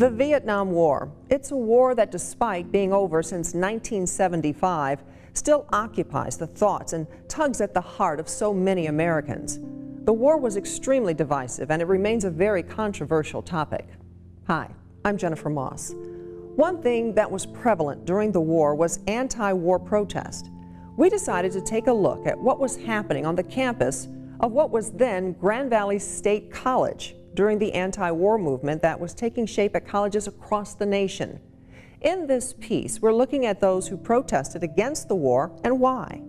The Vietnam War. It's a war that, despite being over since 1975, still occupies the thoughts and tugs at the heart of so many Americans. The war was extremely divisive, and it remains a very controversial topic. Hi, I'm Jennifer Moss. One thing that was prevalent during the war was anti-war protest. We decided to take a look at what was happening on the campus of what was then Grand Valley State College during the anti-war movement that was taking shape at colleges across the nation. In this piece, we're looking at those who protested against the war and why.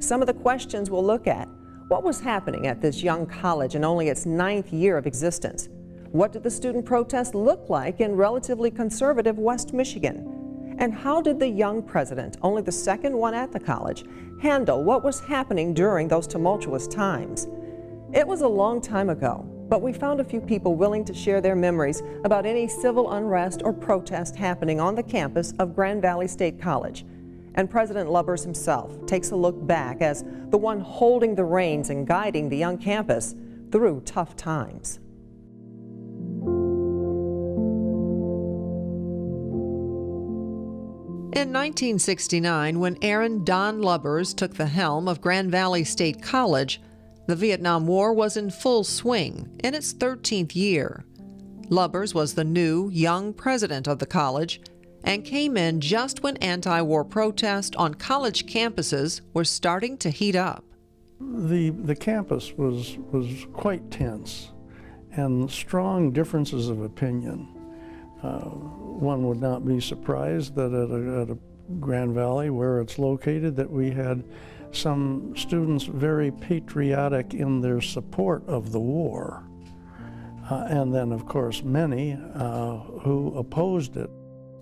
Some of the questions we'll look at: what was happening at this young college in only its 9th year of existence? What did the student protest look like in relatively conservative West Michigan? And how did the young president, only the second one at the college, handle what was happening during those tumultuous times? It was a long time ago, but we found a few people willing to share their memories about any civil unrest or protest happening on the campus of Grand Valley State College. And President Lubbers himself takes a look back as the one holding the reins and guiding the young campus through tough times. In 1969, when Aaron Don Lubbers took the helm of Grand Valley State College, the Vietnam War was in full swing in its 13th year. Lubbers was the new, young president of the college and came in just when anti-war protests on college campuses were starting to heat up. The campus was quite tense and strong differences of opinion. One would not be surprised that at a Grand Valley, where it's located, that we had some students very patriotic in their support of the war. And then, of course, many who opposed it.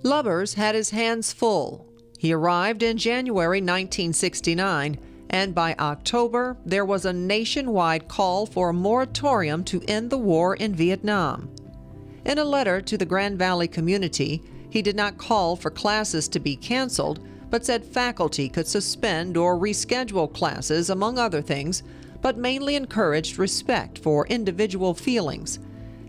Lubbers had his hands full. He arrived in January 1969, and by October, there was a nationwide call for a moratorium to end the war in Vietnam. In a letter to the Grand Valley community, he did not call for classes to be canceled, but said faculty could suspend or reschedule classes, among other things, but mainly encouraged respect for individual feelings.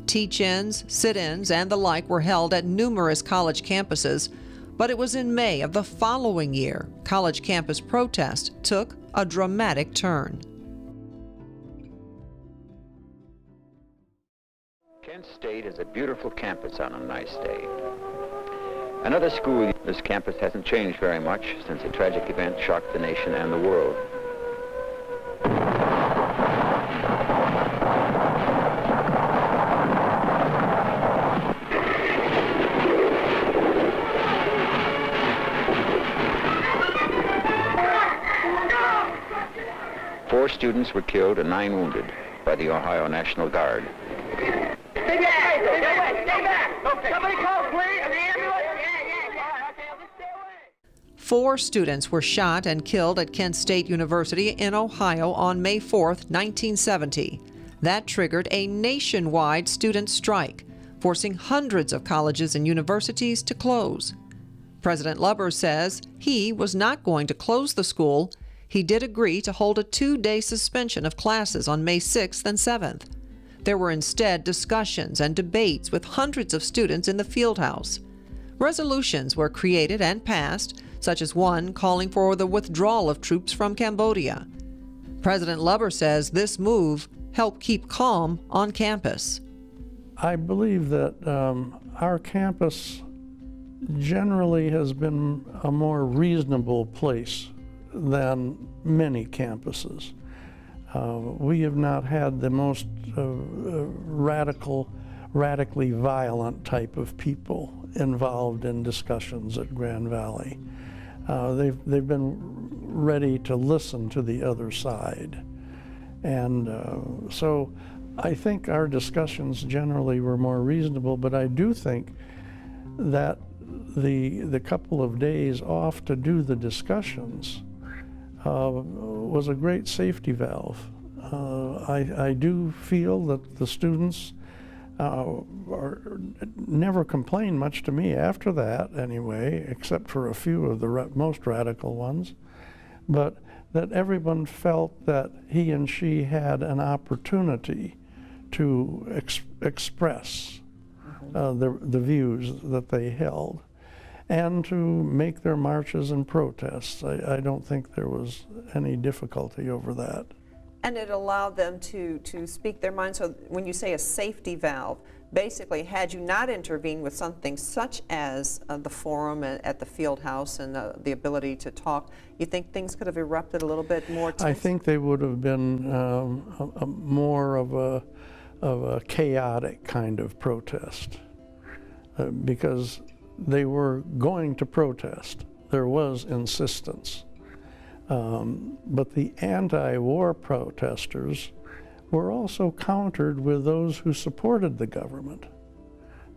Teach-ins, sit-ins, and the like were held at numerous college campuses, but it was in May of the following year college campus protest took a dramatic turn. Kent State is a beautiful campus on a nice day. Another school, this campus hasn't changed very much since a tragic event shocked the nation and the world. Four students were killed and 9 wounded by the Ohio National Guard. Stay back! Stay back! Okay. Somebody call, please! An ambulance? Okay, let's stay away. 4 students were shot and killed at Kent State University in Ohio on May 4, 1970. That triggered a nationwide student strike, forcing hundreds of colleges and universities to close. President Lubbers says he was not going to close the school. He did agree to hold a 2-day suspension of classes on May 6th and 7th. There were instead discussions and debates with hundreds of students in the field house. Resolutions were created and passed, such as one calling for the withdrawal of troops from Cambodia. President Lubbers says this move helped keep calm on campus. I believe that our campus generally has been a more reasonable place than many campuses. We have not had the most radically violent type of people involved in discussions at Grand Valley. They've been ready to listen to the other side. And so I think our discussions generally were more reasonable, but I do think that the couple of days off to do the discussions was a great safety valve. I do feel that the students never complained much to me after that anyway, except for a few of the most radical ones, but that everyone felt that he and she had an opportunity to express the views that they held, and to make their marches and protests. I don't think there was any difficulty over that. And it allowed them to speak their mind. So when you say a safety valve, basically, had you not intervened with something such as the forum at the field house and the ability to talk, you think things could have erupted a little bit more tense? I think they would have been more of a chaotic kind of protest, because they were going to protest. There was insistence. But the anti-war protesters were also countered with those who supported the government.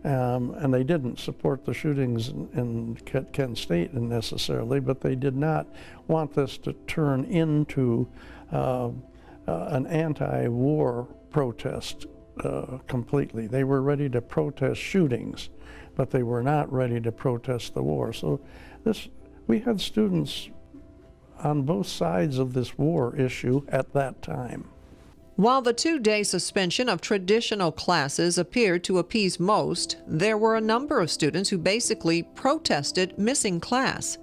And they didn't support the shootings in Kent State necessarily, but they did not want this to turn into an anti-war protest completely. They were ready to protest shootings, but they were not ready to protest the war. So we had students on both sides of this war issue at that time. While the two-day suspension of traditional classes appeared to appease most, there were a number of students who basically protested missing class.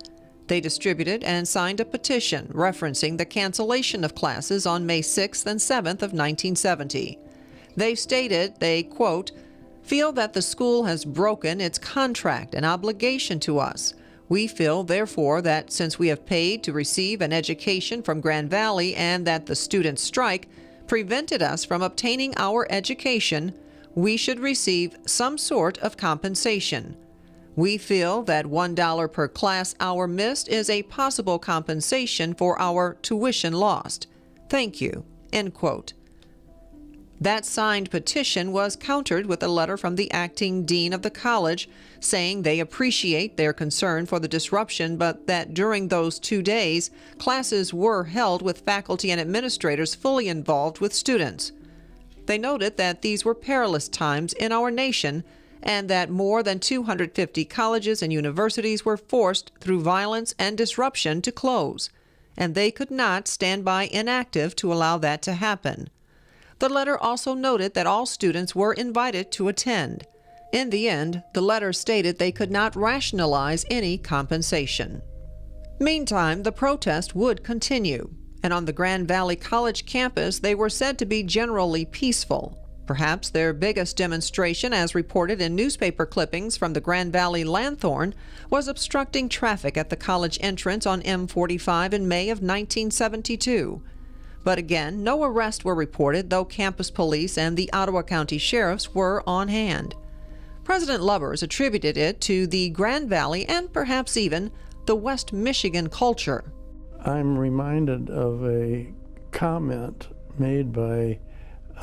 They distributed and signed a petition referencing the cancellation of classes on May 6th and 7th of 1970. They stated they, quote, feel that the school has broken its contract and obligation to us. We feel, therefore, that since we have paid to receive an education from Grand Valley and that the student strike prevented us from obtaining our education, we should receive some sort of compensation. We feel that $1 per class hour missed is a possible compensation for our tuition lost. Thank you." End quote. That signed petition was countered with a letter from the acting dean of the college saying they appreciate their concern for the disruption, but that during those 2 days, classes were held with faculty and administrators fully involved with students. They noted that these were perilous times in our nation and that more than 250 colleges and universities were forced through violence and disruption to close, and they could not stand by inactive to allow that to happen. The letter also noted that all students were invited to attend. In the end, the letter stated they could not rationalize any compensation. Meantime, the protest would continue, and on the Grand Valley College campus, they were said to be generally peaceful. Perhaps their biggest demonstration, as reported in newspaper clippings from the Grand Valley Lanthorn, was obstructing traffic at the college entrance on M45 in May of 1972. But again, no arrests were reported, though campus police and the Ottawa County Sheriffs were on hand. President Lubbers attributed it to the Grand Valley and perhaps even the West Michigan culture. I'm reminded of a comment made by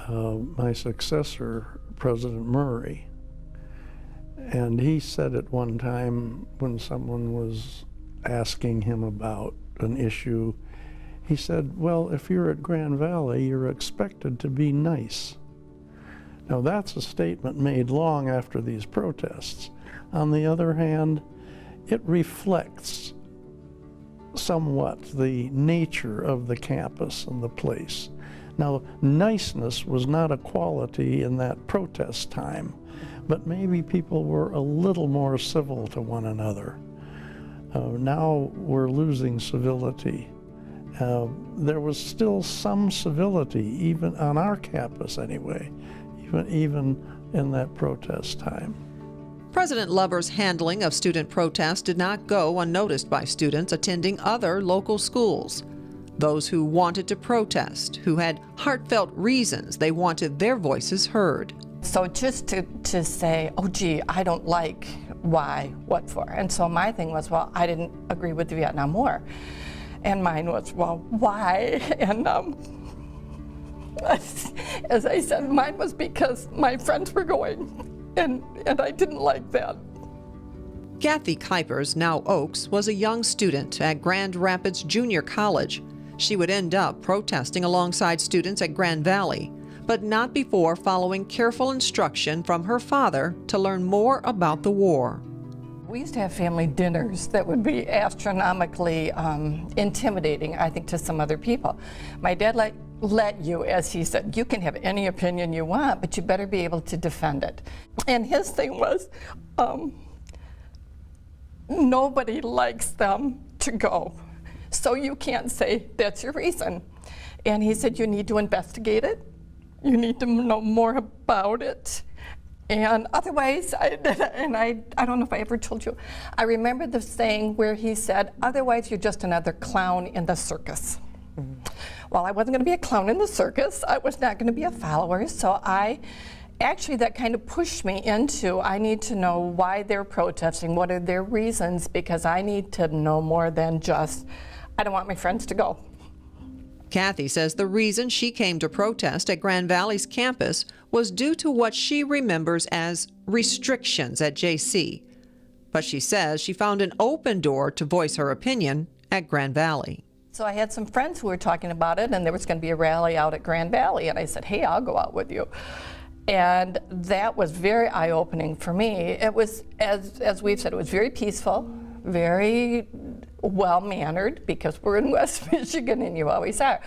my successor, President Murray. And he said at one time when someone was asking him about an issue, he said, well, if you're at Grand Valley, you're expected to be nice. Now that's a statement made long after these protests. On the other hand, it reflects somewhat the nature of the campus and the place. Now, niceness was not a quality in that protest time, but maybe people were a little more civil to one another. Now we're losing civility. There was still some civility, even on our campus anyway, even in that protest time. President Lubbers' handling of student protests did not go unnoticed by students attending other local schools. Those who wanted to protest, who had heartfelt reasons they wanted their voices heard. So just to say, oh gee, I don't like, why, what for? And so my thing was, well, I didn't agree with the Vietnam War. And mine was, well, why? And as I said, mine was because my friends were going, and I didn't like that. Kathy Kuipers, now Oaks, was a young student at Grand Rapids Junior College. She would end up protesting alongside students at Grand Valley, but not before following careful instruction from her father to learn more about the war. We used to have family dinners that would be astronomically intimidating, I think, to some other people. My dad let you, as he said, you can have any opinion you want, but you better be able to defend it. And his thing was, nobody likes them to go, so you can't say that's your reason. And he said, you need to investigate it, you need to know more about it, and otherwise, I don't know if I ever told you, I remember the saying where he said, otherwise you're just another clown in the circus. Mm-hmm. Well, I wasn't going to be a clown in the circus. I was not going to be a follower. So that kind of pushed me into, I need to know why they're protesting, what are their reasons, because I need to know more than just, I don't want my friends to go. Kathy says the reason she came to protest at Grand Valley's campus was due to what she remembers as restrictions at JC. But she says she found an open door to voice her opinion at Grand Valley. So I had some friends who were talking about it, and there was going to be a rally out at Grand Valley, and I said, hey, I'll go out with you. And that was very eye-opening for me. It was, as we've said, it was very peaceful, very well-mannered, because we're in West Michigan and you always are.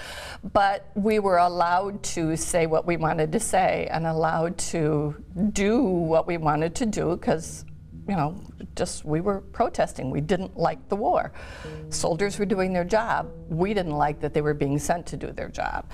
But we were allowed to say what we wanted to say and allowed to do what we wanted to do, because we were protesting. We didn't like the war. Soldiers were doing their job. We didn't like that they were being sent to do their job.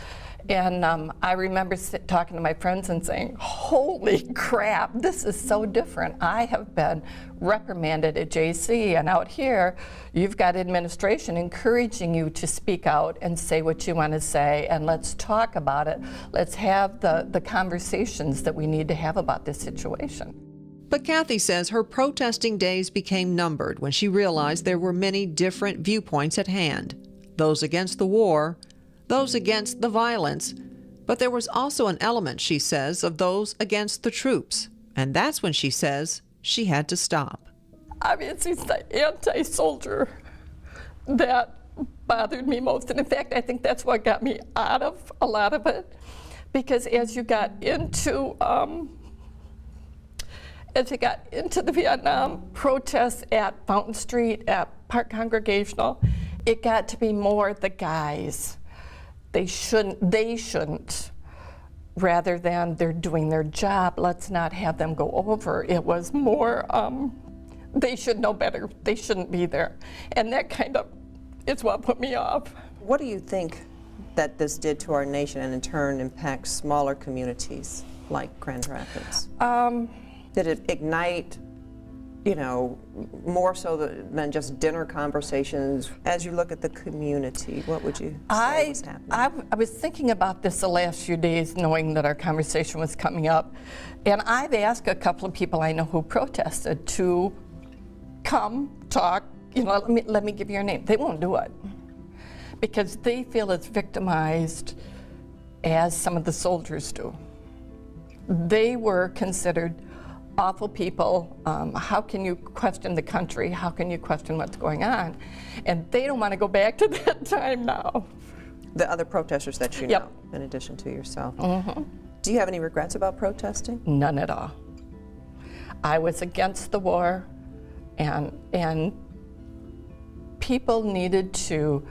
And I remember talking to my friends and saying, holy crap, this is so different. I have been reprimanded at JC, and out here, you've got administration encouraging you to speak out and say what you want to say, and let's talk about it. Let's have the conversations that we need to have about this situation. But Kathy says her protesting days became numbered when she realized there were many different viewpoints at hand. Those against the war, those against the violence, but there was also an element, she says, of those against the troops. And that's when she says she had to stop. Obviously, it's the anti-soldier that bothered me most. And in fact, I think that's what got me out of a lot of it. Because as you got into the Vietnam protests at Fountain Street, at Park Congregational, it got to be more the guys. They shouldn't, rather than they're doing their job, let's not have them go over. It was more, they should know better. They shouldn't be there. And that kind of is what put me off. What do you think that this did to our nation and in turn impacts smaller communities like Grand Rapids? Did it ignite, more so than just dinner conversations? As you look at the community, what would you say was happening? I was thinking about this the last few days, knowing that our conversation was coming up. And I've asked a couple of people I know who protested to come, talk, let me give you your name. They won't do it because they feel as victimized as some of the soldiers do. They were considered awful people. How can you question the country? How can you question what's going on? And they don't want to go back to that time now. The other protesters that you Yep. know, in addition to yourself. Mm-hmm. Do you have any regrets about protesting? None at all. I was against the war, and people needed to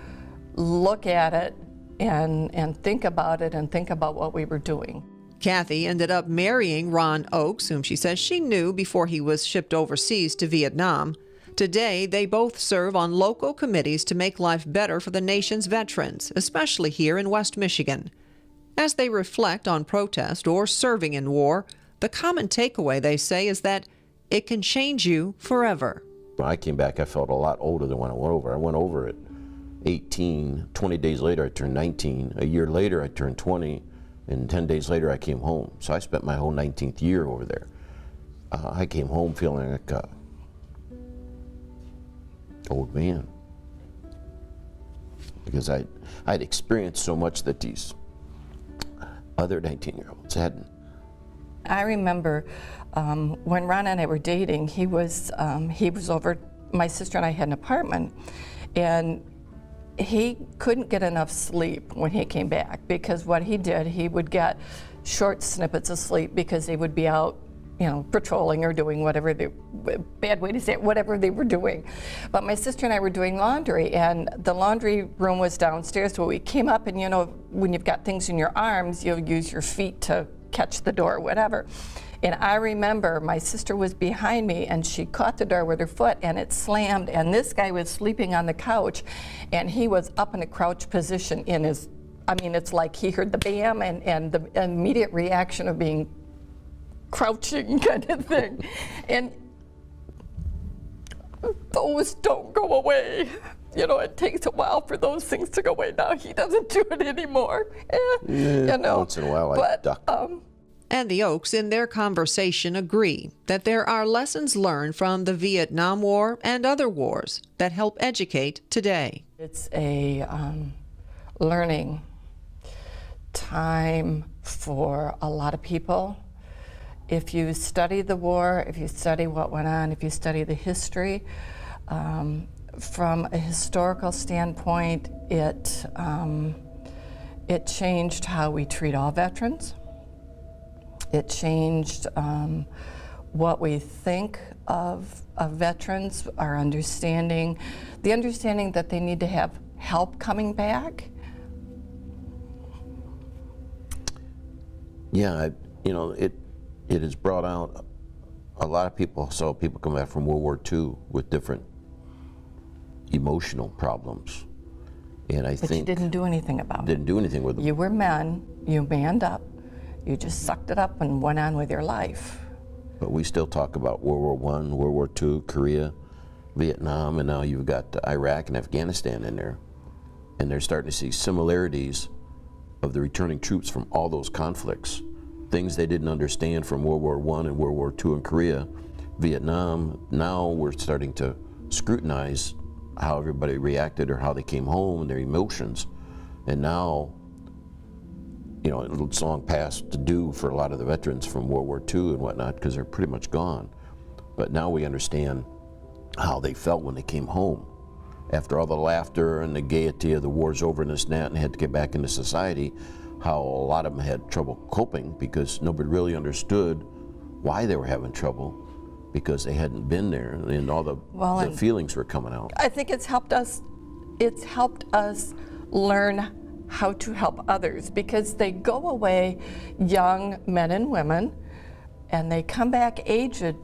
look at it and think about it and think about what we were doing. Kathy ended up marrying Ron Oakes, whom she says she knew before he was shipped overseas to Vietnam. Today, they both serve on local committees to make life better for the nation's veterans, especially here in West Michigan. As they reflect on protest or serving in war, the common takeaway, they say, is that it can change you forever. When I came back, I felt a lot older than when I went over. I went over at 18. 20 days later, I turned 19. A year later, I turned 20. And 10 days later, I came home. So I spent my whole 19th year over there. I came home feeling like an old man. Because I'd experienced so much that these other 19-year-olds hadn't. I remember when Ron and I were dating, he was over, my sister and I had an apartment, and he couldn't get enough sleep when he came back, because what he did, he would get short snippets of sleep because he would be out you know, patrolling or doing whatever they, bad way to say it, whatever they were doing. But my sister and I were doing laundry, and the laundry room was downstairs, so we came up, and you know, when you've got things in your arms, you'll use your feet to catch the door or whatever. And I remember my sister was behind me, and she caught the door with her foot, and it slammed, and this guy was sleeping on the couch, and he was up in a crouch position in his, I mean, it's like he heard the bam and the immediate reaction of being crouching kind of thing. And those don't go away. You know, it takes a while for those things to go away. Now he doesn't do it anymore. You know, once in a while I duck. And the Oaks, in their conversation, agree that there are lessons learned from the Vietnam War and other wars that help educate today. It's a learning time for a lot of people. If you study the war, if you study what went on, if you study the history, from a historical standpoint, it changed how we treat all veterans. It changed what we think of veterans, our understanding, the understanding that they need to have help coming back. Yeah, you know, it has brought out a lot of people. Saw people come back from World War II with different emotional problems, and I But think you didn't do anything about it. didn't do anything with them. You were men. You manned up. You just sucked it up and went on with your life. But we still talk about World War I, World War II, Korea, Vietnam, and now you've got Iraq and Afghanistan in there, and they're starting to see similarities of the returning troops from all those conflicts. Things they didn't understand from World War I and World War II in Korea, Vietnam. Now we're starting to scrutinize how everybody reacted or how they came home and their emotions. And now, you know, it's long past to do for a lot of the veterans from World War II and whatnot, because they're pretty much gone. But now we understand how they felt when they came home. After all the laughter and the gaiety of the war's over and this and that, and had to get back into society, how a lot of them had trouble coping because nobody really understood why they were having trouble, because they hadn't been there, and all the feelings were coming out. I think it's helped us learn how to help others, because they go away young men and women, and they come back aged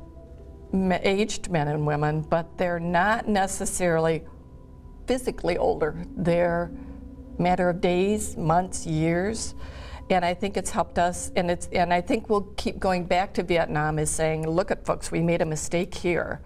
men and women, but they're not necessarily physically older. They're a matter of days, months, years. And I think it's helped us, and I think we'll keep going back to Vietnam as saying, look at folks, we made a mistake here.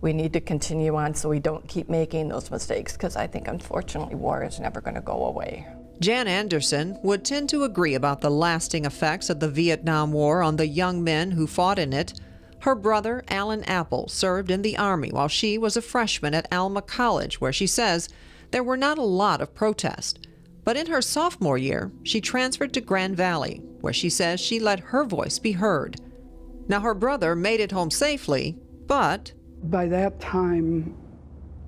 We need to continue on so we don't keep making those mistakes, because I think unfortunately war is never going to go away. Jan Anderson would tend to agree about the lasting effects of the Vietnam War on the young men who fought in it. Her brother, Alan Apple, served in the Army while she was a freshman at Alma College, where she says there were not a lot of protest. But in her sophomore year, she transferred to Grand Valley, where she says she let her voice be heard. Now, her brother made it home safely, but by that time,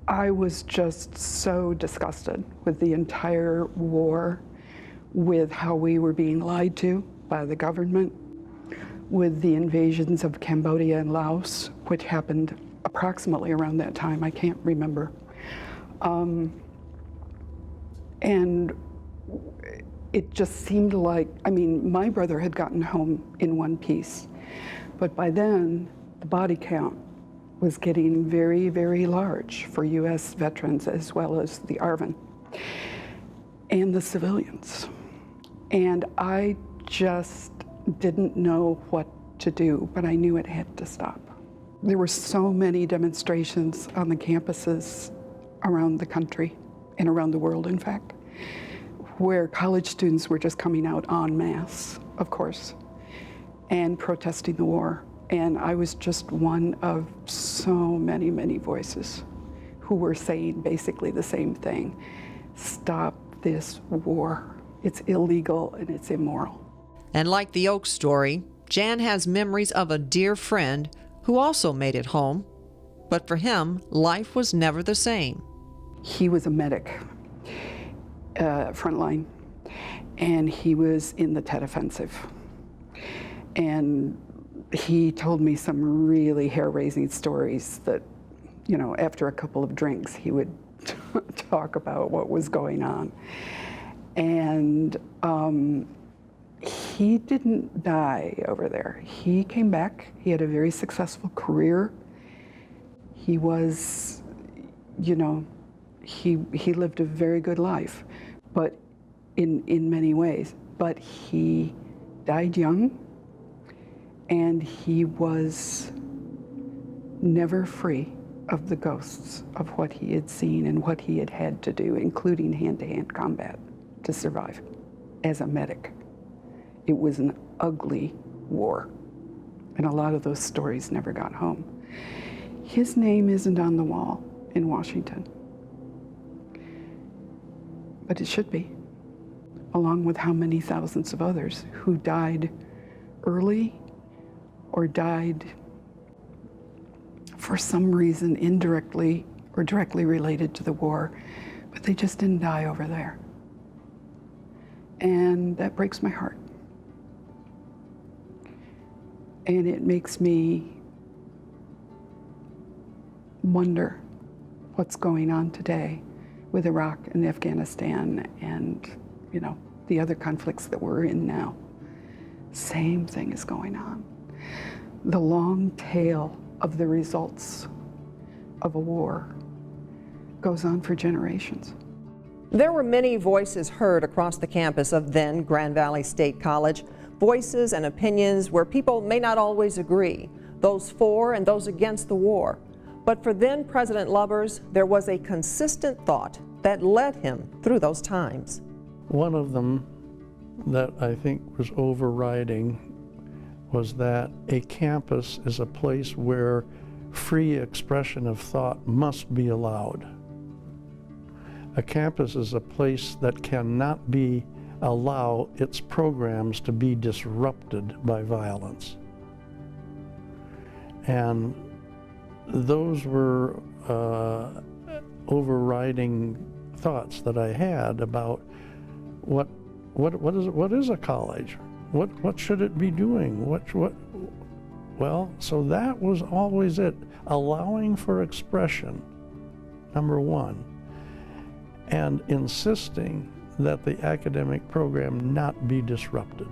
I was just so disgusted with the entire war, with how we were being lied to by the government, with the invasions of Cambodia and Laos, which happened approximately around that time. I can't remember. And it just seemed like, I mean, my brother had gotten home in one piece, but by then the body count was getting very, very large for U.S. veterans as well as the ARVN and the civilians. And I just didn't know what to do, but I knew it had to stop. There were so many demonstrations on the campuses around the country and around the world, in fact, where college students were just coming out en masse, of course, and protesting the war. And I was just one of so many, many voices who were saying basically the same thing. Stop this war. It's illegal and it's immoral. And like the Oak story, Jan has memories of a dear friend who also made it home. But for him, life was never the same. He was a medic, frontline, and he was in the Tet Offensive. And he told me some really hair-raising stories that, you know, after a couple of drinks, he would talk about what was going on. And he didn't die over there. He came back. He had a very successful career. He was, you know, he lived a very good life, but in many ways. But he died young, and he was never free of the ghosts of what he had seen and what he had had to do, including hand-to-hand combat, to survive as a medic. It was an ugly war, and a lot of those stories never got home. His name isn't on the wall in Washington, but it should be, along with how many thousands of others who died early or died for some reason indirectly or directly related to the war, but they just didn't die over there. And that breaks my heart. And it makes me wonder what's going on today with Iraq and Afghanistan and, you know, the other conflicts that we're in now. Same thing is going on. The long tail of the results of a war goes on for generations. There were many voices heard across the campus of then Grand Valley State College, voices and opinions where people may not always agree, those for and those against the war. But for then President Lubbers, there was a consistent thought that led him through those times. One of them that I think was overriding was that a campus is a place where free expression of thought must be allowed. A campus is a place that cannot allow its programs to be disrupted by violence. And those were overriding thoughts that I had about what is a college? What should it be doing? Well, so that was always it, allowing for expression, number one, and insisting that the academic program not be disrupted.